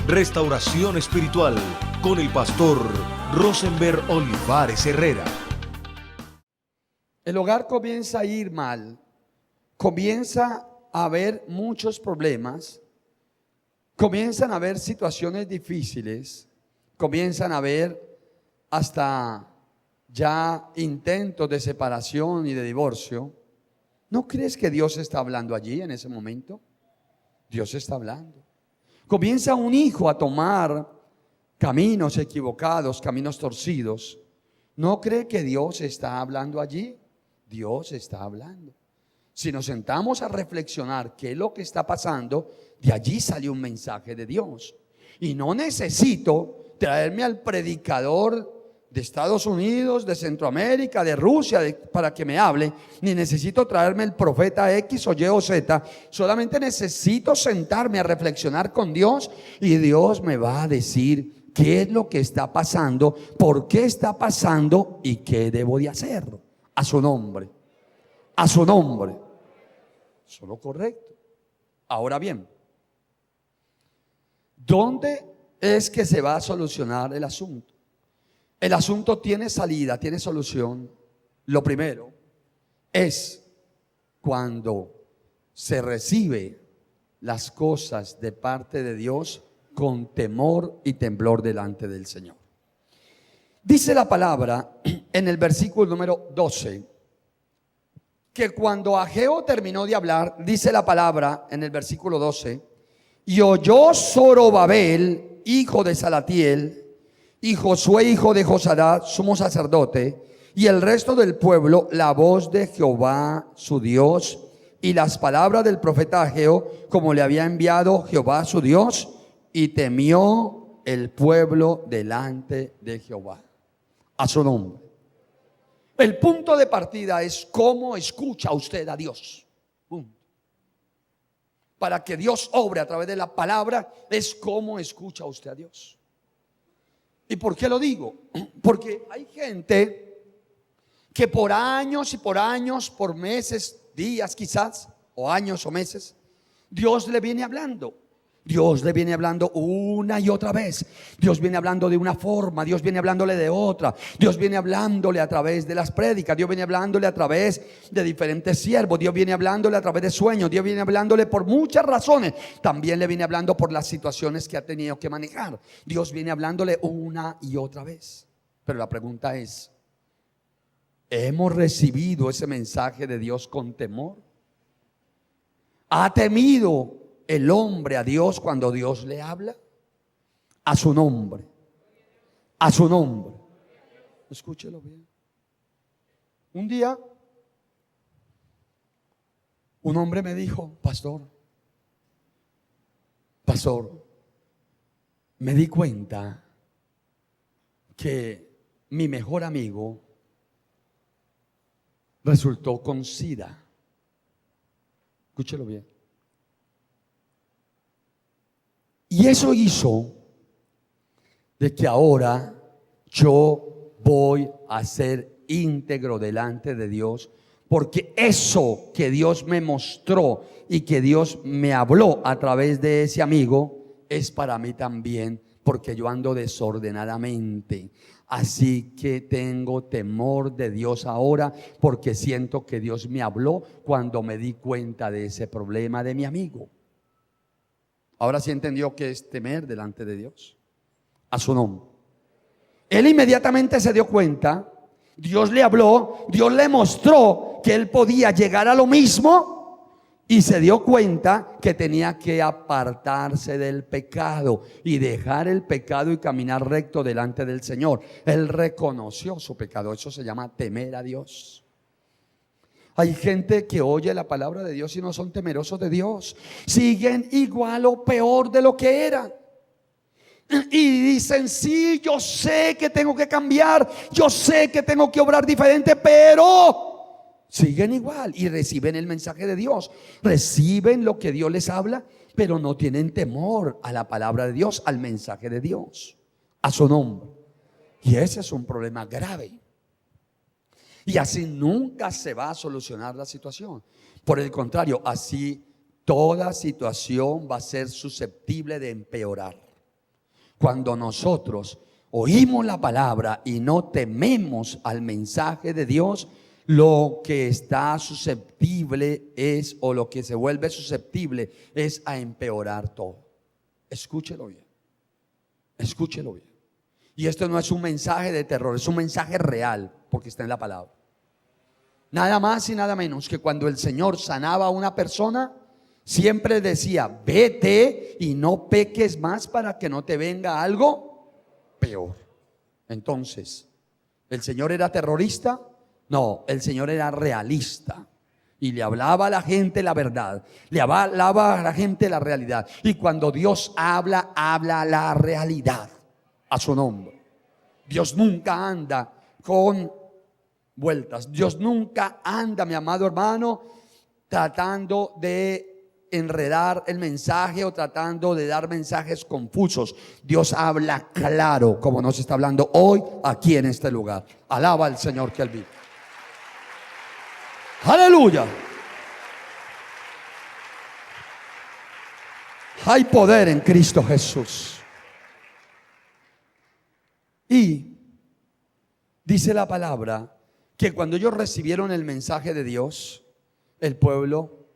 Restauración Espiritual con el pastor Rosenberg Olivares Herrera. El hogar comienza a ir mal, comienza a haber muchos problemas, comienzan a haber situaciones difíciles, comienzan a haber hasta ya intentos de separación y de divorcio. ¿No crees que Dios está hablando allí en ese momento? Dios está hablando. Comienza un hijo a tomar caminos equivocados, caminos torcidos. ¿No cree que Dios está hablando allí? Dios está hablando. Si nos sentamos a reflexionar qué es lo que está pasando, de allí sale un mensaje de Dios. Y no necesito traerme al predicador de Estados Unidos, de Centroamérica, de Rusia, para que me hable, ni necesito traerme el profeta X o Y o Z. Solamente necesito sentarme a reflexionar con Dios y Dios me va a decir qué es lo que está pasando, por qué está pasando y qué debo de hacer. A su nombre, a su nombre. Eso es lo correcto. Ahora bien, ¿dónde es que se va a solucionar el asunto? El asunto tiene salida, tiene solución. Lo primero es cuando se recibe las cosas de parte de Dios con temor y temblor delante del Señor. Dice la palabra en el versículo número 12 que cuando Ageo terminó de hablar, dice la palabra en el versículo 12, y oyó Zorobabel, hijo de Salatiel, y Josué, hijo de Josadat, sumo sacerdote, y el resto del pueblo, la voz de Jehová su Dios y las palabras del profeta Ageo, como le había enviado Jehová su Dios, y temió el pueblo delante de Jehová. A su nombre. El punto de partida es cómo escucha usted a Dios. Punto. Para que Dios obre a través de la palabra es cómo escucha usted a Dios. ¿Y por qué lo digo? Porque hay gente que por años y por años, por meses, días quizás, o años o meses, Dios le viene hablando. Dios le viene hablando una y otra vez. Dios viene hablando de una forma, Dios viene hablándole de otra. Dios viene hablándole a través de las prédicas, Dios viene hablándole a través de diferentes siervos, Dios viene hablándole a través de sueños, Dios viene hablándole por muchas razones. También le viene hablando por las situaciones que ha tenido que manejar. Dios viene hablándole una y otra vez. Pero la pregunta es, ¿hemos recibido ese mensaje de Dios con temor? ¿Ha temido el hombre a Dios cuando Dios le habla? A su nombre. A su nombre. Escúchelo bien. Un día, un hombre me dijo, pastor, me di cuenta que mi mejor amigo resultó con SIDA. Escúchelo bien. Y eso hizo de que ahora yo voy a ser íntegro delante de Dios, porque eso que Dios me mostró y que Dios me habló a través de ese amigo es para mí también, porque yo ando desordenadamente. Así que tengo temor de Dios ahora, porque siento que Dios me habló cuando me di cuenta de ese problema de mi amigo. Ahora sí entendió que es temer delante de Dios. A su nombre. Él inmediatamente se dio cuenta. Dios le habló. Dios le mostró que él podía llegar a lo mismo. Y se dio cuenta que tenía que apartarse del pecado y dejar el pecado y caminar recto delante del Señor. Él reconoció su pecado. Eso se llama temer a Dios. Hay gente que oye la palabra de Dios y no son temerosos de Dios. Siguen igual o peor de lo que eran. Y dicen, sí, yo sé que tengo que cambiar, yo sé que tengo que obrar diferente, pero siguen igual y reciben el mensaje de Dios. Reciben lo que Dios les habla, pero no tienen temor a la palabra de Dios, al mensaje de Dios, a su nombre. Y ese es un problema grave. Y así nunca se va a solucionar la situación. Por el contrario, así toda situación va a ser susceptible de empeorar. Cuando nosotros oímos la palabra y no tememos al mensaje de Dios, lo que está susceptible es, o lo que se vuelve susceptible es a empeorar todo. Escúchelo bien. Escúchelo bien. Y esto no es un mensaje de terror, es un mensaje real, porque está en la palabra. Nada más y nada menos que cuando el Señor sanaba a una persona, siempre decía: vete y no peques más para que no te venga algo peor. Entonces, ¿el Señor era terrorista? No, el Señor era realista. Y le hablaba a la gente la verdad, le hablaba a la gente la realidad. Y cuando Dios habla, habla la realidad a su nombre. Dios nunca anda con vueltas. Dios nunca anda, mi amado hermano, tratando de enredar el mensaje o tratando de dar mensajes confusos. Dios habla claro, como nos está hablando hoy aquí en este lugar. Alaba al Señor que Él vive. Aleluya. Hay poder en Cristo Jesús. Y dice la palabra que cuando ellos recibieron el mensaje de Dios, el pueblo,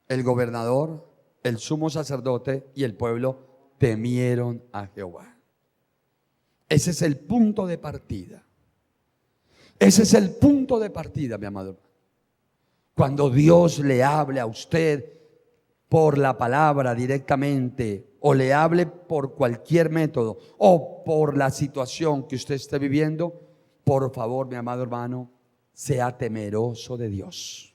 el gobernador, el sumo sacerdote y el pueblo temieron a Jehová. Ese es el punto de partida. Ese es el punto de partida, mi amado hermano. Cuando Dios le hable a usted por la palabra directamente, o le hable por cualquier método, o por la situación que usted esté viviendo, por favor, mi amado hermano, sea temeroso de Dios.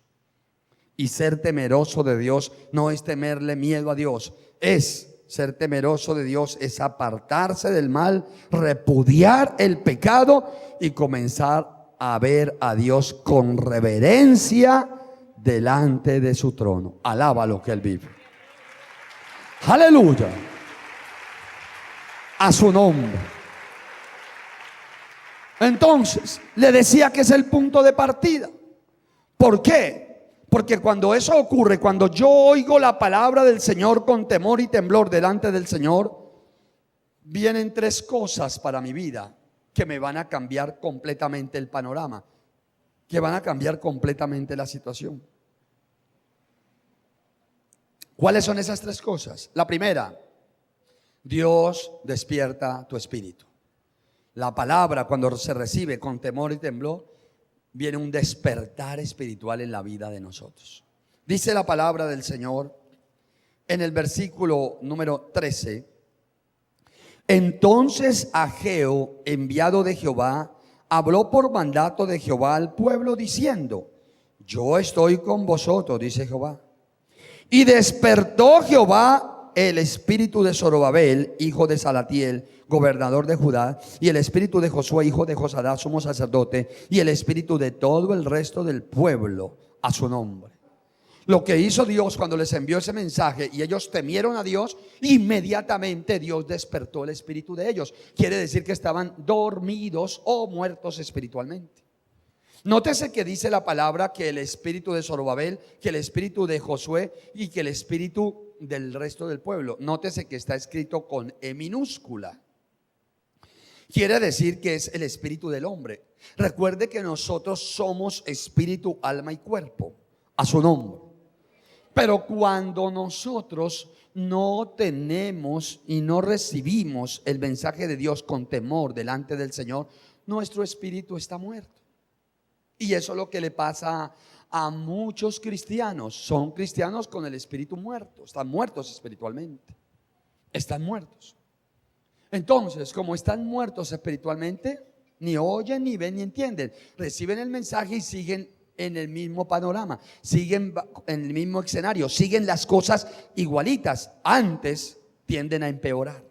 Y ser temeroso de Dios no es temerle miedo a Dios, es ser temeroso de Dios, es apartarse del mal, repudiar el pecado y comenzar a ver a Dios con reverencia delante de su trono. Alaba lo que Él vive. Aleluya. A su nombre. Entonces, le decía que es el punto de partida. ¿Por qué? Porque cuando eso ocurre, cuando yo oigo la palabra del Señor con temor y temblor delante del Señor, vienen tres cosas para mi vida que me van a cambiar completamente el panorama, que van a cambiar completamente la situación. ¿Cuáles son esas tres cosas? La primera, Dios despierta tu espíritu. La palabra, cuando se recibe con temor y temblor, viene un despertar espiritual en la vida de nosotros. Dice la palabra del Señor en el versículo número 13: entonces Ageo, enviado de Jehová, habló por mandato de Jehová al pueblo diciendo: yo estoy con vosotros, dice Jehová. Y despertó Jehová el espíritu de Zorobabel, hijo de Salatiel, gobernador de Judá, y el espíritu de Josué, hijo de Josadá, sumo sacerdote, y el espíritu de todo el resto del pueblo a su nombre. Lo que hizo Dios cuando les envió ese mensaje y ellos temieron a Dios, inmediatamente Dios despertó el espíritu de ellos. Quiere decir que estaban dormidos o muertos espiritualmente. Nótese que dice la palabra que el espíritu de Zorobabel, que el espíritu de Josué y que el espíritu del resto del pueblo. Nótese que está escrito con E minúscula. Quiere decir que es el espíritu del hombre. Recuerde que nosotros somos espíritu, alma y cuerpo, a su nombre. Pero cuando nosotros no tenemos y no recibimos el mensaje de Dios con temor delante del Señor, nuestro espíritu está muerto. Y eso es lo que le pasa a muchos cristianos. Son cristianos con el espíritu muerto. Están muertos espiritualmente. Están muertos. Entonces, como están muertos espiritualmente, ni oyen, ni ven, ni entienden. Reciben el mensaje y siguen en el mismo panorama. Siguen en el mismo escenario. Siguen las cosas igualitas. Antes tienden a empeorar.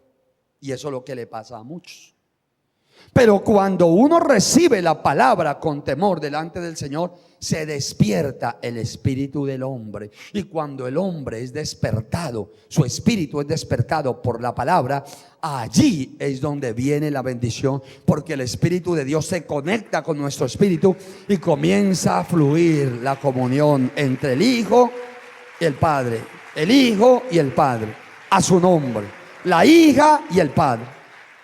Y eso es lo que le pasa a muchos. Pero cuando uno recibe la palabra con temor delante del Señor, se despierta el espíritu del hombre. Y cuando el hombre es despertado, su espíritu es despertado por la palabra, allí es donde viene la bendición, porque el espíritu de Dios se conecta con nuestro espíritu y comienza a fluir la comunión entre el Hijo y el Padre. El Hijo y el Padre, a su nombre. la hija y el padre.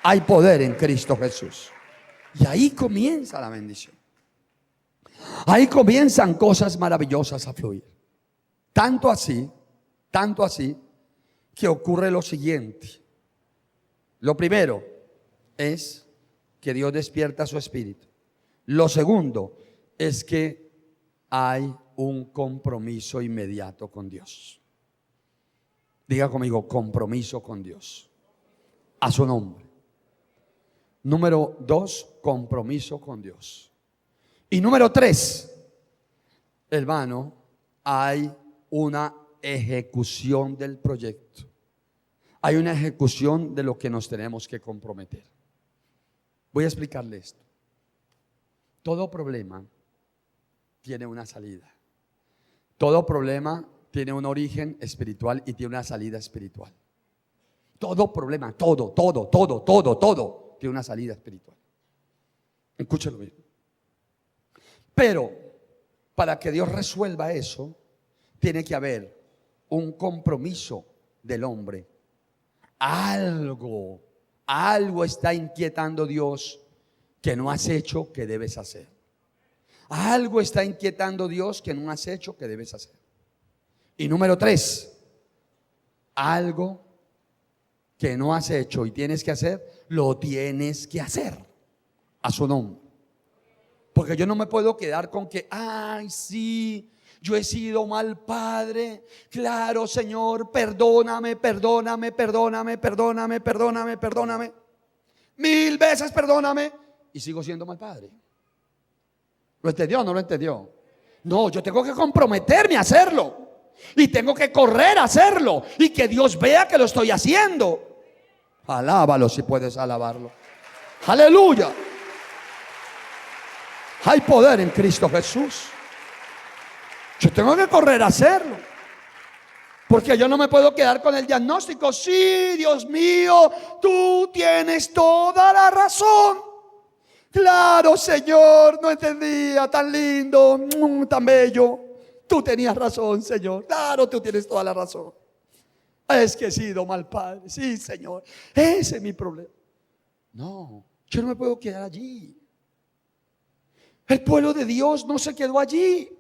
Hay poder en Cristo Jesús. Y ahí comienza la bendición. Ahí comienzan cosas maravillosas a fluir. Tanto así que ocurre lo siguiente. Lo primero es que Dios despierta su espíritu. Lo segundo es que hay un compromiso inmediato con Dios. Diga conmigo, compromiso con Dios. A su nombre. Número 2, compromiso con Dios. Y número 3, hermano, hay una ejecución del proyecto. Hay una ejecución de lo que nos tenemos que comprometer. Voy a explicarle esto. Todo problema tiene una salida. Todo problema tiene un origen espiritual y tiene una salida espiritual. Todo problema, todo tiene una salida espiritual. Escúchelo bien. Pero para que Dios resuelva eso, tiene que haber un compromiso del hombre. Algo está inquietando Dios que no has hecho, que debes hacer. Algo está inquietando Dios que no has hecho, que debes hacer. Y número 3, algo que no has hecho y tienes que hacer, lo tienes que hacer a su nombre. Porque yo no me puedo quedar con que, ay, sí, yo he sido mal padre. Claro, Señor, perdóname. 1000 veces perdóname. Y sigo siendo mal padre. ¿Lo entendió o no lo entendió? No, yo tengo que comprometerme a hacerlo. Y tengo que correr a hacerlo. Y que Dios vea que lo estoy haciendo. Alábalo si puedes alabarlo. Aleluya. Hay poder en Cristo Jesús. Yo tengo que correr a hacerlo. Porque yo no me puedo quedar con el diagnóstico. Sí, Dios mío, tú tienes toda la razón. Claro, Señor, no entendía, tan lindo, tan bello. Tú tenías razón, Señor. Claro, tú tienes toda la razón. Es que he sido mal padre. Sí, Señor, ese es mi problema. No, yo no me puedo quedar allí. El pueblo de Dios no se quedó allí.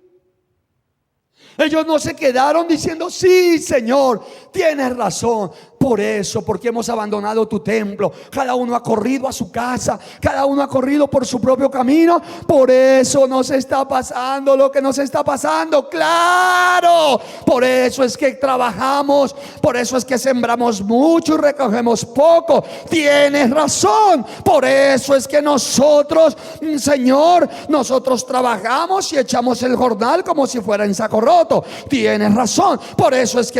Ellos no se quedaron diciendo, sí, Señor, tienes razón. Por eso, porque hemos abandonado tu templo, cada uno ha corrido a su casa, cada uno ha corrido por su propio camino. Por eso nos está pasando lo que nos está pasando. Claro, por eso es que trabajamos, por eso es que sembramos mucho y recogemos poco. Tienes razón. Por eso es que nosotros, Señor, nosotros trabajamos y echamos el jornal como si fuera en saco roto. Tienes razón. Por eso es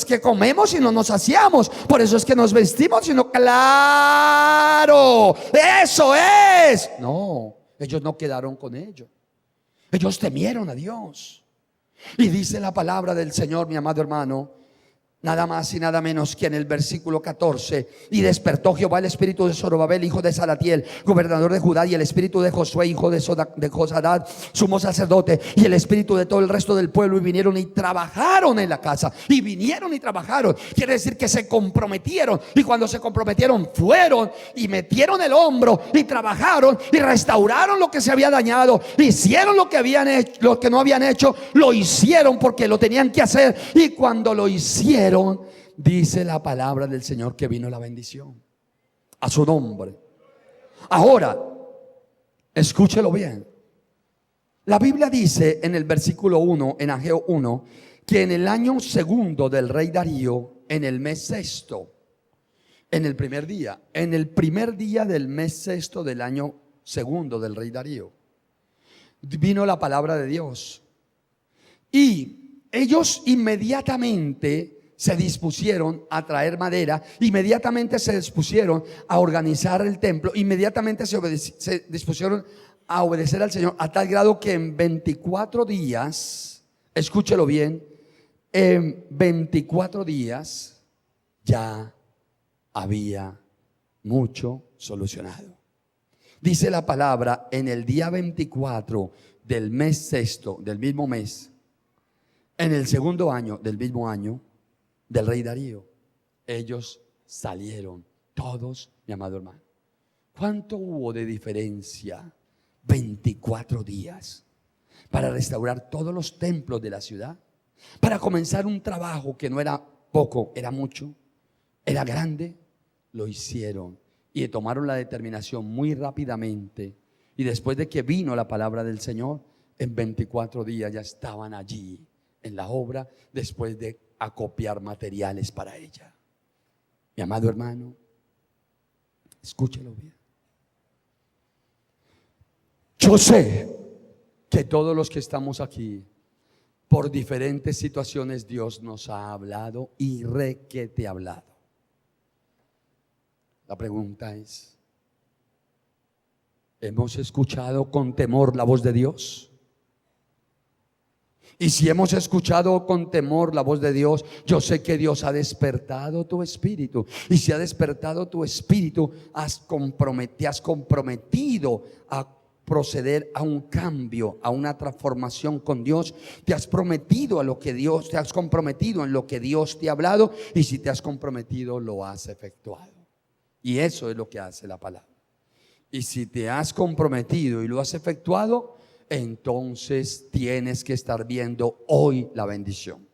que comemos y no nos saciamos. Por eso es que nos vestimos, sino claro, eso es. No, ellos no quedaron con ello. Ellos temieron a Dios. Y dice la palabra del Señor, mi amado hermano, nada más y nada menos que en el versículo 14: y despertó Jehová el espíritu de Zorobabel, hijo de Salatiel, gobernador de Judá, y el espíritu de Josué, hijo de Josadad, sumo sacerdote, y el espíritu de todo el resto del pueblo, y vinieron y trabajaron en la casa. Y vinieron y trabajaron, quiere decir que se comprometieron. Y cuando se comprometieron, fueron y metieron el hombro y trabajaron y restauraron lo que se había dañado. Hicieron lo que habían hecho, lo que no habían hecho, lo hicieron porque lo tenían que hacer. Y cuando lo hicieron, dice la palabra del Señor que vino la bendición a su nombre. Ahora, escúchelo bien. La Biblia dice en el versículo 1, en Ageo 1, que en el año segundo del rey Darío, en el mes sexto, en el primer día del mes sexto del año segundo del rey Darío, vino la palabra de Dios. Y ellos inmediatamente se dispusieron a traer madera, inmediatamente se dispusieron a organizar el templo, inmediatamente se dispusieron a obedecer al Señor, a tal grado que en 24 días, escúchelo bien, en 24 días ya había mucho solucionado. Dice la palabra, en el día 24 del mes sexto, del mismo mes, en el segundo año del mismo año del rey Darío, ellos salieron, todos, mi amado hermano. ¿Cuánto hubo de diferencia? 24 días para restaurar todos los templos de la ciudad, para comenzar un trabajo que no era poco, era mucho, era grande. Lo hicieron y tomaron la determinación muy rápidamente. Y después de que vino la palabra del Señor, en 24 días ya estaban allí en la obra, después de acopiar materiales para ella. Mi amado hermano, escúchelo bien. Yo sé que todos los que estamos aquí, por diferentes situaciones, Dios nos ha hablado y requete hablado. La pregunta es, ¿hemos escuchado con temor la voz de Dios? Y si hemos escuchado con temor la voz de Dios, yo sé que Dios ha despertado tu espíritu. Y si ha despertado tu espíritu, te has comprometido a proceder a un cambio, a una transformación con Dios. Te has prometido a lo que Dios, te has comprometido en lo que Dios te ha hablado. Y si te has comprometido, lo has efectuado. Y eso es lo que hace la palabra. Y si te has comprometido y lo has efectuado, entonces tienes que estar viendo hoy la bendición.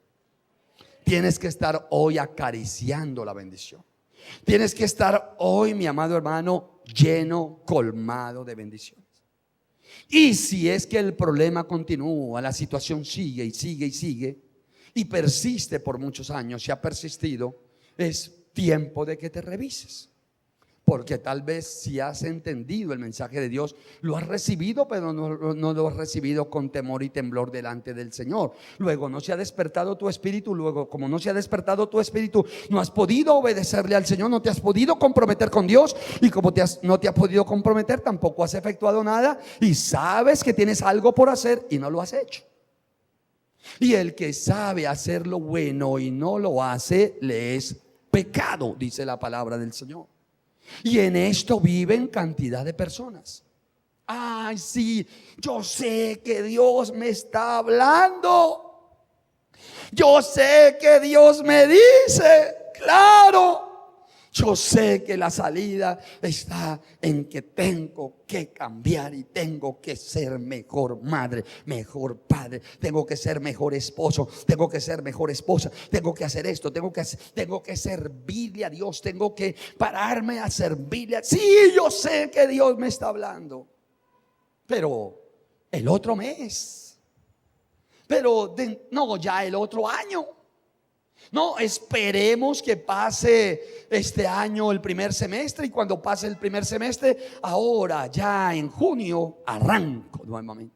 Tienes que estar hoy acariciando la bendición. Tienes que estar hoy, mi amado hermano, lleno, colmado de bendiciones. Y si es que el problema continúa, la situación sigue y sigue y sigue y persiste por muchos años, si ha persistido, es tiempo de que te revises. Porque tal vez si has entendido el mensaje de Dios, lo has recibido, pero no lo has recibido con temor y temblor delante del Señor. Luego no se ha despertado tu espíritu. Luego, como no se ha despertado tu espíritu, no has podido obedecerle al Señor, no te has podido comprometer con Dios. Y como no te has podido comprometer, tampoco has efectuado nada. Y sabes que tienes algo por hacer y no lo has hecho. Y el que sabe hacer lo bueno y no lo hace, le es pecado, dice la palabra del Señor. Y en esto viven cantidad de personas. Ay, sí, yo sé que Dios me está hablando. Yo sé que Dios me dice, claro. Yo sé que la salida está en que tengo que cambiar y tengo que ser mejor madre, mejor padre, tengo que ser mejor esposo, tengo que ser mejor esposa, tengo que hacer esto, tengo que servirle a Dios, tengo que pararme a servirle. Sí, yo sé que Dios me está hablando, pero el otro mes, pero no, ya el otro año. No, esperemos que pase este año el primer semestre, y cuando pase el primer semestre, ahora ya en junio arranco nuevamente.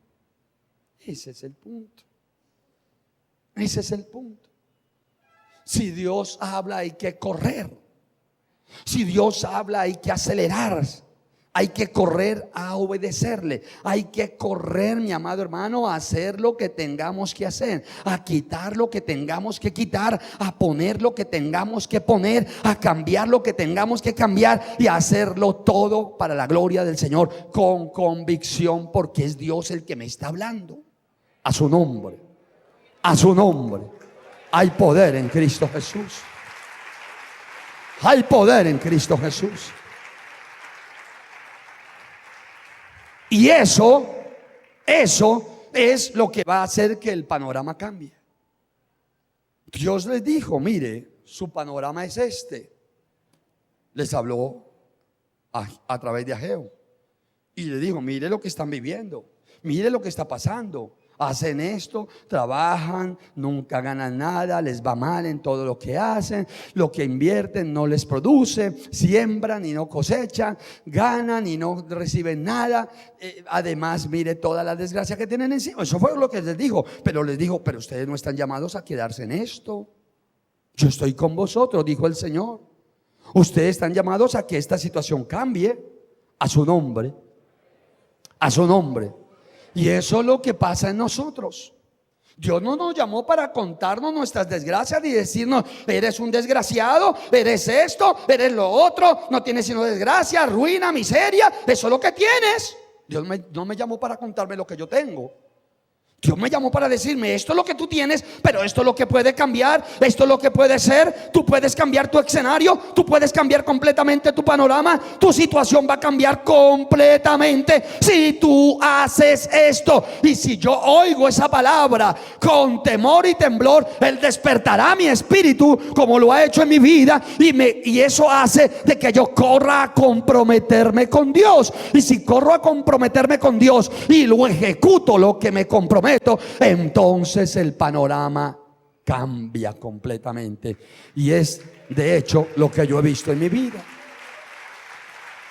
Ese es el punto. Ese es el punto. Si Dios habla, hay que correr. Si Dios habla, hay que acelerar. Hay que correr a obedecerle. Hay que correr, mi amado hermano, a hacer lo que tengamos que hacer, a quitar lo que tengamos que quitar, a poner lo que tengamos que poner, a cambiar lo que tengamos que cambiar, y a hacerlo todo para la gloria del Señor, con convicción, porque es Dios el que me está hablando. A su nombre, a su nombre. Hay poder en Cristo Jesús. Hay poder en Cristo Jesús. Y eso es lo que va a hacer que el panorama cambie. Dios les dijo, mire, su panorama es este. Les habló a través de Ageo y le dijo, mire lo que están viviendo, mire lo que está pasando. Hacen esto, trabajan, nunca ganan nada, les va mal en todo lo que hacen, lo que invierten no les produce, siembran y no cosechan, ganan y no reciben nada. Además, mire toda la desgracia que tienen encima. Eso fue lo que les dijo, pero les dijo, pero ustedes no están llamados a quedarse en esto. Yo estoy con vosotros, dijo el Señor. Ustedes están llamados a que esta situación cambie a su nombre, a su nombre. Y eso es lo que pasa en nosotros. Dios no nos llamó para contarnos nuestras desgracias ni decirnos, eres un desgraciado, eres esto, eres lo otro, no tienes sino desgracia, ruina, miseria, eso es lo que tienes. Dios no me llamó para contarme lo que yo tengo. Dios me llamó para decirme, esto es lo que tú tienes, pero esto es lo que puede cambiar, esto es lo que puede ser. Tú puedes cambiar tu escenario, tú puedes cambiar completamente tu panorama, tu situación va a cambiar completamente si tú haces esto. Y si yo oigo esa palabra con temor y temblor, Él despertará mi espíritu como lo ha hecho en mi vida, y eso hace de que yo corra a comprometerme con Dios. Y si corro a comprometerme con Dios y lo ejecuto, lo que me comprometo, entonces el panorama cambia completamente. Y es de hecho lo que yo he visto en mi vida.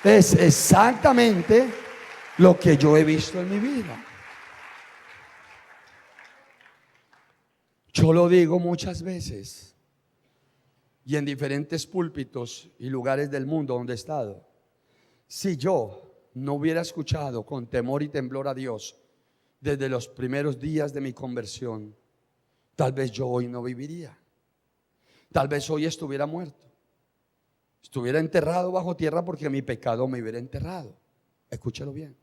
Es exactamente lo que yo he visto en mi vida. Yo lo digo muchas veces y en diferentes púlpitos y lugares del mundo donde he estado. Si yo no hubiera escuchado con temor y temblor a Dios desde los primeros días de mi conversión, tal vez yo hoy no viviría. Tal vez hoy estuviera muerto, estuviera enterrado bajo tierra, porque mi pecado me hubiera enterrado. Escúchelo bien.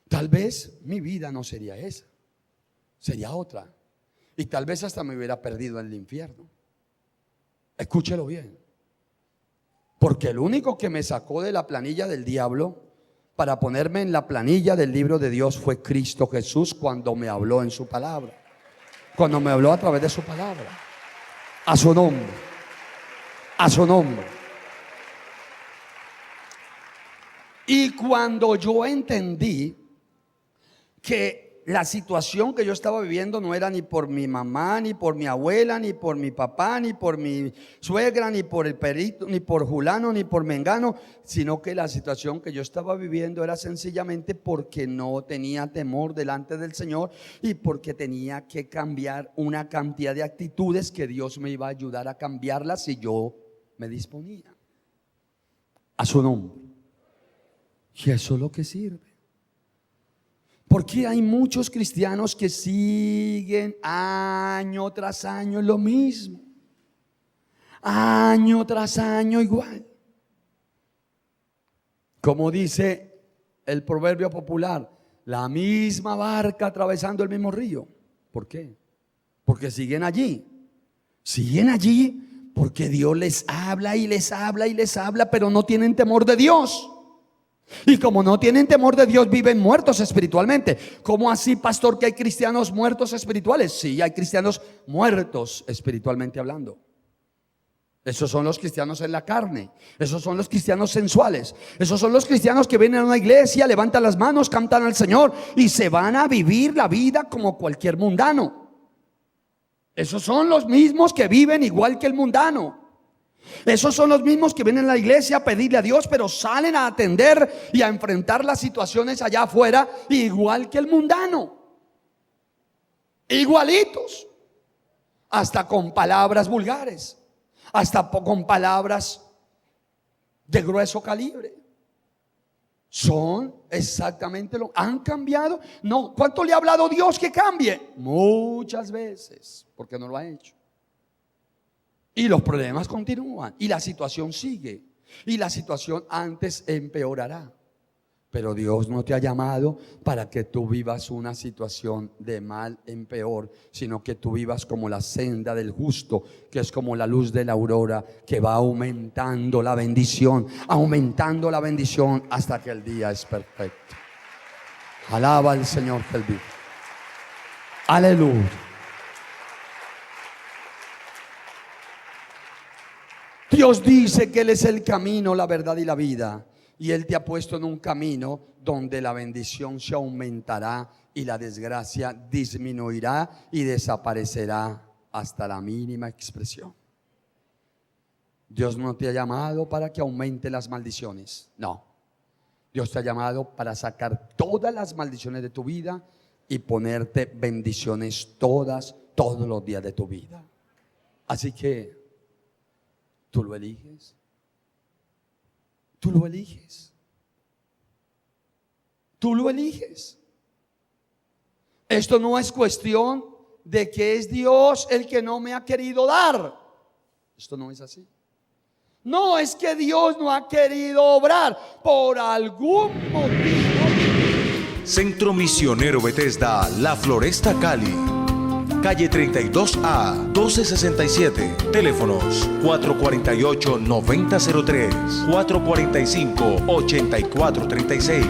Tal vez mi vida no sería esa, sería otra. Y tal vez hasta me hubiera perdido en el infierno. Escúchelo bien. Porque el único que me sacó de la planilla del diablo para ponerme en la planilla del libro de Dios fue Cristo Jesús, cuando me habló en su palabra, cuando me habló a través de su palabra. A su nombre, a su nombre. Y cuando yo entendí que la situación que yo estaba viviendo no era ni por mi mamá, ni por mi abuela, ni por mi papá, ni por mi suegra, ni por el perito, ni por Julano, ni por Mengano, sino que la situación que yo estaba viviendo era sencillamente porque no tenía temor delante del Señor, y porque tenía que cambiar una cantidad de actitudes que Dios me iba a ayudar a cambiarlas si yo me disponía. A su nombre. Y eso es lo que sirve. Porque hay muchos cristianos que siguen año tras año lo mismo, año tras año igual. Como dice el proverbio popular, la misma barca atravesando el mismo río. ¿Por qué? Porque siguen allí porque Dios les habla y les habla y les habla, pero no tienen temor de Dios. Y como no tienen temor de Dios, viven muertos espiritualmente. ¿Cómo así, pastor, que hay cristianos muertos espirituales? Sí, hay cristianos muertos espiritualmente hablando. Esos son los cristianos en la carne. Esos son los cristianos sensuales. Esos son los cristianos que vienen a una iglesia, levantan las manos, cantan al Señor y se van a vivir la vida como cualquier mundano. Esos son los mismos que viven igual que el mundano. Esos son los mismos que vienen a la iglesia a pedirle a Dios, pero salen a atender y a enfrentar las situaciones allá afuera igual que el mundano. Igualitos. Hasta con palabras vulgares, hasta con palabras de grueso calibre. Son exactamente lo. ¿Han cambiado? No. ¿Cuánto le ha hablado Dios que cambie? Muchas veces, porque no lo ha hecho. Y los problemas continúan, y la situación sigue, y la situación antes empeorará. Pero Dios no te ha llamado para que tú vivas una situación de mal en peor, sino que tú vivas como la senda del justo, que es como la luz de la aurora, que va aumentando la bendición hasta que el día es perfecto. Alaba al Señor que Él vive. Aleluya. Dios dice que Él es el camino, la verdad y la vida. Y Él te ha puesto en un camino donde la bendición se aumentará y la desgracia disminuirá y desaparecerá hasta la mínima expresión. Dios no te ha llamado para que aumente las maldiciones. No. Dios te ha llamado para sacar todas las maldiciones de tu vida y ponerte bendiciones todos los días de tu vida. Así que tú lo eliges. Tú lo eliges. Tú lo eliges. Esto no es cuestión de que es Dios el que no me ha querido dar. Esto no es así. No es que Dios no ha querido obrar. Por algún motivo Centro Misionero Bethesda, La Floresta, Cali. Calle 32A, 1267. Teléfonos 448-9003, 445-8436.